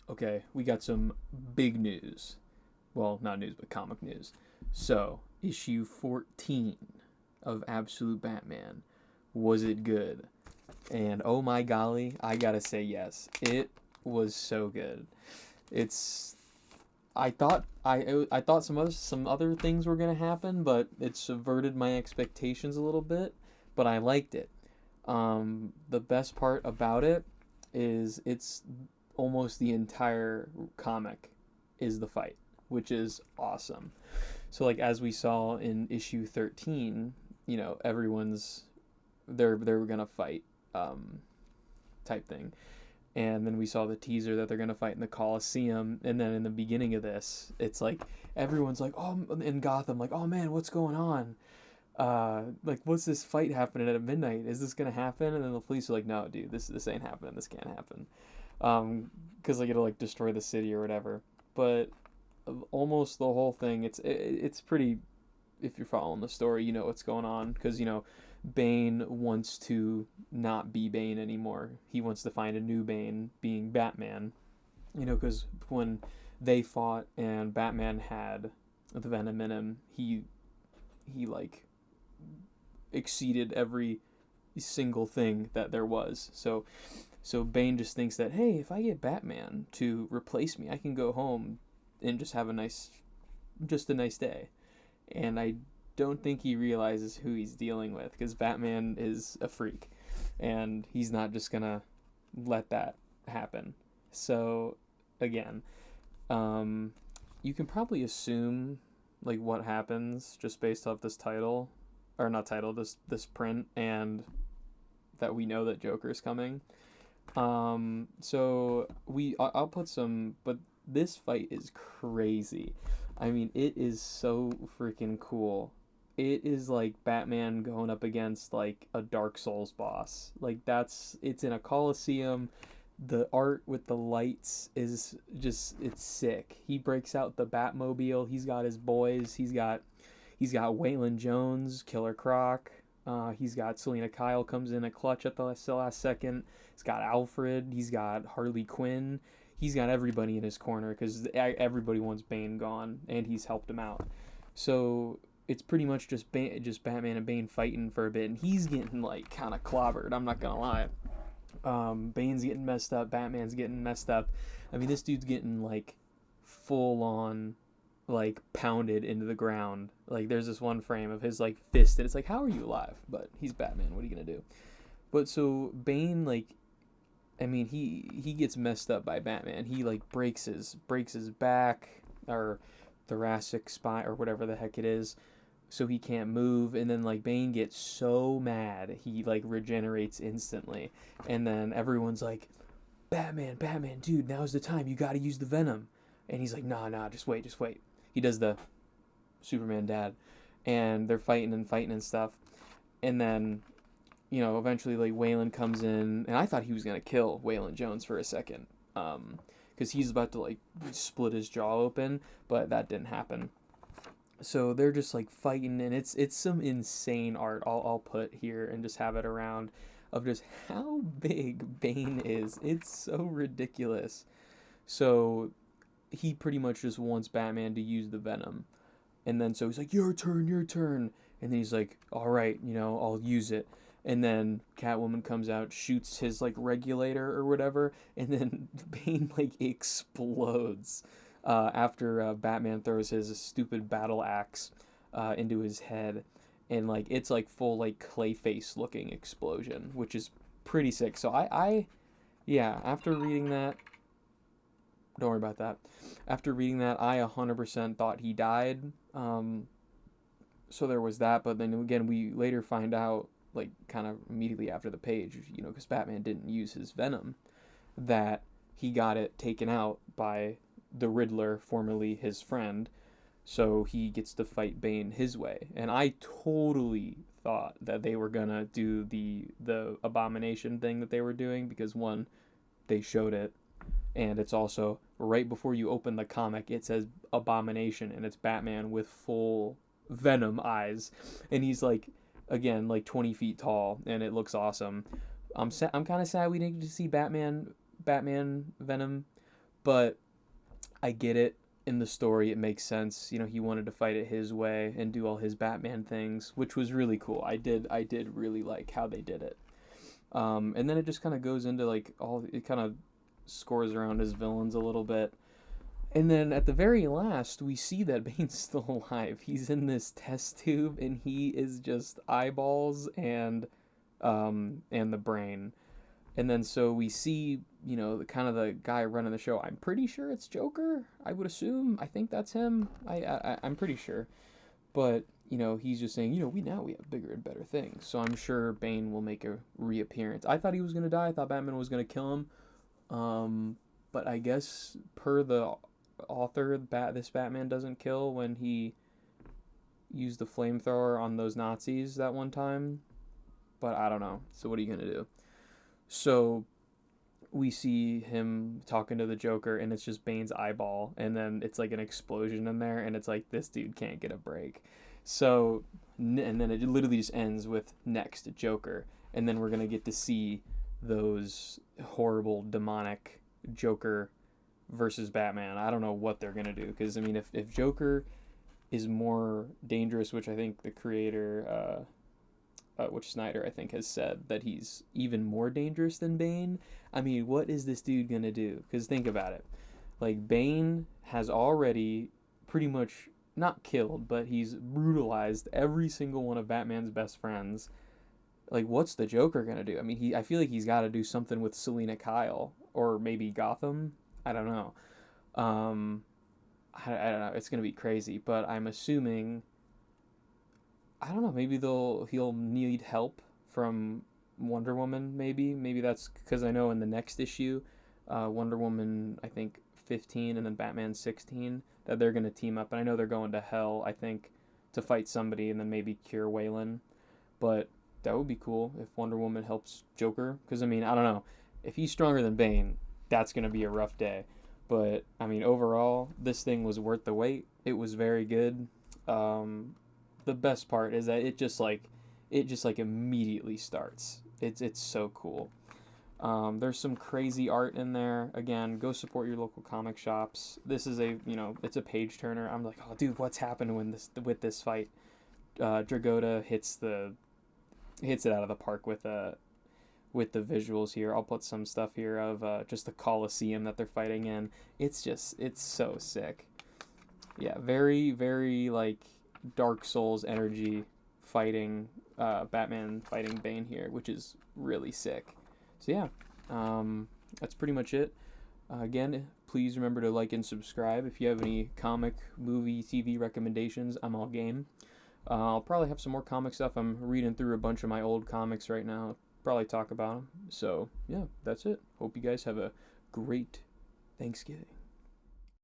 Okay, we got some big news. Well, not news, but comic news. So, issue 14 of Absolute Batman. Was it good? And oh my golly, I gotta say yes. It was so good. It's I thought some other things were gonna happen, but it subverted my expectations a little bit. But I liked it. The best part about it is it's almost the entire comic is the fight, which is awesome. So like as we saw in issue 13, everyone's they're gonna fight, type thing. And then we saw the teaser that they're gonna fight in the Coliseum, and then in the beginning of this, it's like everyone's like, oh, in Gotham, like, oh man, what's going on? Like, what's this fight happening at midnight? Is this gonna happen? And then the police are like, no, dude, this ain't happening. This can't happen. Because like it'll like destroy the city or whatever. But almost the whole thing, it's pretty. If you're following the story, you know what's going on. Because Bane wants to not be Bane anymore. He wants to find a new Bane, being Batman. Because when they fought and Batman had the Venom in him, he like exceeded every single thing that there was. So Bane just thinks that, hey, if I get Batman to replace me, I can go home and just have a nice day. And I don't think he realizes who he's dealing with, because Batman is a freak, and he's not just gonna let that happen. So again, you can probably assume like what happens just based off this title, or not title, this print, and that we know that Joker's coming. So I'll put some, but this fight is crazy. I mean, it is so freaking cool. It is like Batman going up against like a Dark Souls boss. Like it's in a Coliseum. The art with the lights is just, it's sick. He breaks out the Batmobile. He's got his boys. He's got Waylon Jones, Killer Croc. He's got Selena Kyle comes in a clutch at the last second. He's got Alfred. He's got Harley Quinn. He's got everybody in his corner because everybody wants Bane gone, and he's helped him out. So it's pretty much just Batman and Bane fighting for a bit, and he's getting like kind of clobbered. I'm not gonna lie. Bane's getting messed up. Batman's getting messed up. I mean, this dude's getting like full on like pounded into the ground. Like there's this one frame of his like fist, and it's like, how are you alive? But he's Batman. What are you gonna do? But so Bane, like, I mean, he gets messed up by Batman. He like breaks his back or thoracic spine or whatever the heck it is, so he can't move. And then like Bane gets so mad, he like regenerates instantly. And then everyone's like, Batman, dude, now's the time. You got to use the Venom. And he's like, nah, just wait. He does the Superman dad, and they're fighting and stuff. And then eventually like Waylon comes in, and I thought he was gonna kill Waylon Jones for a second, because he's about to like split his jaw open, but that didn't happen. So they're just like fighting, and it's some insane art. I'll put here and just have it around of just how big Bane is. It's so ridiculous. So he pretty much just wants Batman to use the Venom, and then so he's like, your turn. And then he's like, all right, I'll use it. And then Catwoman comes out, shoots his like regulator or whatever, and then Bane like explodes after Batman throws his stupid battle axe into his head, and like it's like full like Clayface looking explosion, which is pretty sick. So yeah, after reading that, don't worry about that. After reading that, I 100% thought he died. So there was that, but then again, we later find out, like kind of immediately after the page, because Batman didn't use his Venom, that he got it taken out by the Riddler, formerly his friend, so he gets to fight Bane his way. And I totally thought that they were gonna do the abomination thing that they were doing, because one, they showed it, and it's also right before you open the comic, it says abomination, and it's Batman with full Venom eyes, and he's like, again, like 20 feet tall, and it looks awesome. I'm kind of sad we didn't get to see Batman Venom, But I get it. In the story, it makes sense. You know, he wanted to fight it his way and do all his Batman things, which was really cool. I did really like how they did it. And then it just kind of goes into like all it kind of scores around his villains a little bit. And then at the very last, we see that Bane's still alive. He's in this test tube, and he is just eyeballs and the brain. And then so we see, you know, the kind of the guy running the show. I'm pretty sure it's Joker. I would assume. I think that's him. I'm pretty sure. But you know, he's just saying, you know, we have bigger and better things. So I'm sure Bane will make a reappearance. I thought he was gonna die. I thought Batman was gonna kill him. But I guess per the author, this Batman doesn't kill when he used the flamethrower on those Nazis that one time. But I don't know. So what are you gonna do? So we see him talking to the Joker, and it's just Bane's eyeball, and then it's like an explosion in there, and it's like this dude can't get a break. So, and then it literally just ends with next Joker, and then we're gonna get to see those horrible demonic Joker versus Batman. I don't know what they're gonna do, because I mean, if Joker is more dangerous, which I think the creator, which Snyder I think has said that he's even more dangerous than Bane. I mean, what is this dude gonna do? Because think about it, like Bane has already pretty much not killed, but he's brutalized every single one of Batman's best friends. Like, what's the Joker gonna do? I mean, I feel like he's got to do something with Selina Kyle or maybe Gotham. I don't know. I don't know. It's gonna be crazy, but I'm assuming. I don't know. Maybe he'll need help from Wonder Woman. Maybe that's because I know in the next issue, Wonder Woman I think 15 and then Batman 16 that they're gonna team up. And I know they're going to hell I think to fight somebody and then maybe cure Waylon. But that would be cool if Wonder Woman helps Joker. Because I mean I don't know if he's stronger than Bane, that's gonna be a rough day. But I mean overall, this thing was worth the wait. It was very good. The best part is that it just like immediately starts. It's so cool. There's some crazy art in there. Again, go support your local comic shops. This is it's a page turner. I'm like, oh dude, what's happened with this fight? Dragotta hits it out of the park with the visuals here. I'll put some stuff here of just the Coliseum that they're fighting in. It's so sick. Yeah, very very like Dark Souls energy fighting Batman fighting Bane here, which is really sick. So yeah, that's pretty much it. Again, please remember to like and subscribe. If you have any comic, movie, TV recommendations, I'm all game. I'll probably have some more comic stuff. I'm reading through a bunch of my old comics right now. Probably talk about them. So yeah, that's it. Hope you guys have a great Thanksgiving.